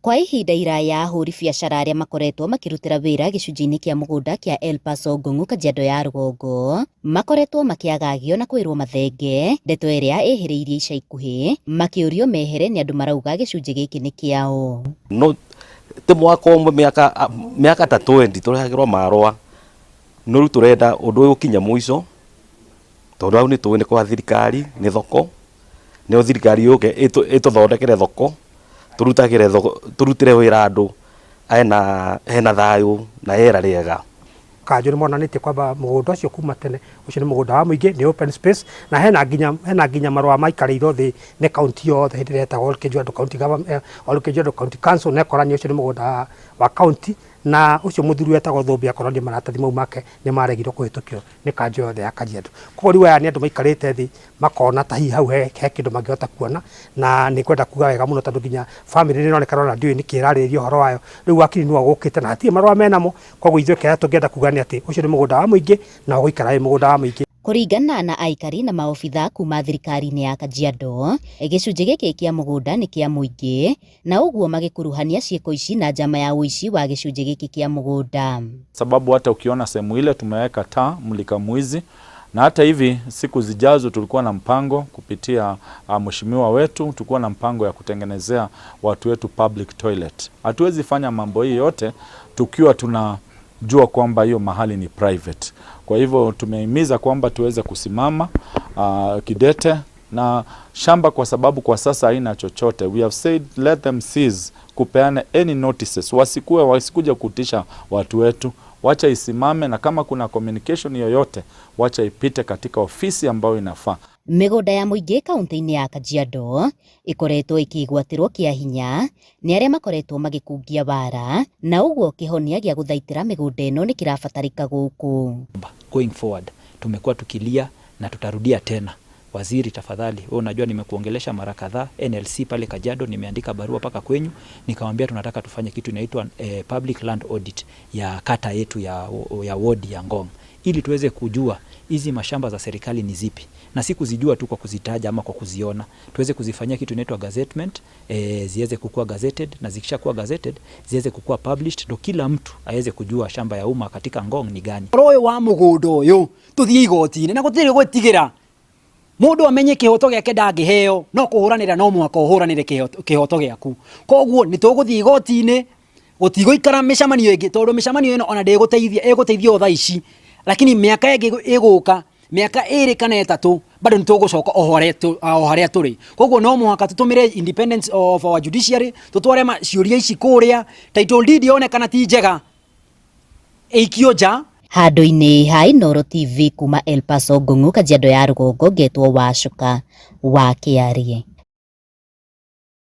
Kwa ihinda iraya ahũri biacara arĩa makoretwo makĩrutĩra wĩra gĩcunjĩ-inĩ kĩa mũgũnda kĩa El Paso Ngong'o Kajiado ya rũgongo makoretwo makĩagagio na kwĩrwo mathenge ndeto ĩrĩa ĩhĩrĩirie ica ikuhĩ makĩũrio mehere nĩ andũ marauga gĩcunjĩ gĩkĩ nĩ kĩao. No te mwaka ũmwe mĩaka ta 20 tũrehagĩrwo marũa no rĩu tũrenda ũndũ ũyũ ũkinya mũico tondũ hau nĩ tũĩ nĩ kwa thirikari nĩ thoko nĩo thirikari yũke ĩtũthondekere thoko turutire wĩra andũ hena thayũ na yera rĩega. Kanjũ nĩ monanĩtie kwamba mũgũnda ũcio kuma tene ũcio nĩ mũgũnda wa mũingĩ nĩ open space na hena nginya marũa maikarĩirwo thĩ nĩ kaunti yothe hĩndĩ ĩrĩa yetagwo Kajiado County Council na ĩkorania ũcio nĩ mũgũnda wa kaunti na ũcio mũthuri wetagwo Thũmbĩ akorania maratathi mau make nĩ maregirwo kũhĩtũkio nĩ kanjũ yothe ya Kajiado. Koguo rĩu aya nĩ andũ maikarĩte thĩ makona ta hihi hau he kĩndũ mangĩhota kuona na nĩ kwenda kuga wega mũno tondũ nginya family nĩ ĩronekana ona ndiũĩ nĩkĩ ĩrarĩrĩria ũhoro wayo rĩu wakiri nĩwe gũkĩte na hatirĩ marũa menamo. Koguo ithuĩ kĩrĩa tũngĩenda kuga nĩ atĩ ũcio nĩ mũgũnda wa mũingĩ na ũgũikara wĩ mũgũnda wa mũingĩ. Kũringana na aikari na maobitha kuma thirikari-inĩ ya Kajiado, gĩcunjĩ gĩkĩ kĩa mũgũnda nĩ kĩa mũingĩ na ũguo magĩkuruhania ciĩko ici na njama ya ũici wa gĩcunjĩ gĩkĩ kĩa mũgũnda. Sababu hata ukiona sehemu ile tumeweka taa mulika mwizi na hata hivi siku zijazo tulikuwa na mpango kupitia mheshimiwa wetu tulikuwa na mpango ya kutengenezea watu wetu public toilet. Hatuwezi fanya mambo hii yote tukiwa tunajua kwamba hiyo mahali ni private. Kwa hivyo tumehimiza kwamba tuweze kusimama kidete na shamba kwa sababu kwa sasa haina chochote. We have said let them cease kupeana any notices. Wasikuja kutisha watu wetu. Wacha isimame na kama kuna communication yoyote wacha ipite katika ofisi ambayo inafaa. Mĩgũnda ya mũingĩ kaunti-inĩ ya Kajiado ĩkoretwo ĩkĩgwatĩrwo kĩa hinya nĩ arĩa makoretwo magĩkungia bara na ũguo kĩhonia gĩa gũthaitĩra mĩgũnda ĩno nĩ kĩrabatarĩka gũkũ. Going forward tumekuwa tukilia na tutarudia tena. Waziri tafadhali, wewe unajua nimekuongelesha mara kadhaa NLC pale Kajiado, nimeandika barua paka kwenyu nikamwambia tunataka tufanye kitu inaitwa public land audit ya kata yetu ya ward ya Ngong ili tuweze kujua hizi mashamba za serikali ni zipi na si kuzijua tu kwa kuzitaja ama kwa kuziona, tuweze kuzifanyia kitu inaitwa gazettement, ziweze kukua gazetted na zikisha kuwa gazetted ziweze kukua published ndo kila mtu aweze kujua shamba ya umma katika Ngong ni gani. Royo wa mũgũnda ũyũ tuthie igoti-inĩ na gũtirĩ gwĩtigĩra mũndũ amenye kĩhoto gĩake ndangĩheo no kũhũranĩra no mũhaka ũhũranĩre kĩhoto gĩaku. Koguo nĩ tũgũthiĩ igoti-inĩ gũtigũikara mĩcemanio ĩngĩ tondũ mĩcemanio ĩno ona ĩgũteithia o thaa ici lakini mĩaka ĩngĩ ĩgũka mĩaka 2 kana 3 bado nĩtũgũcoka o harĩa tũrĩ. Koguo no mũhaka tũtũmĩre independence of our judiciary tũtware ciũria ici kũrĩa title deed yonekana ti njega ĩikio nja. Handũ-inĩ ha Inooro TV kuma El Paso Ngong'o Kajiado ya rũgongo ngetwo Wacuka wa Kĩarie.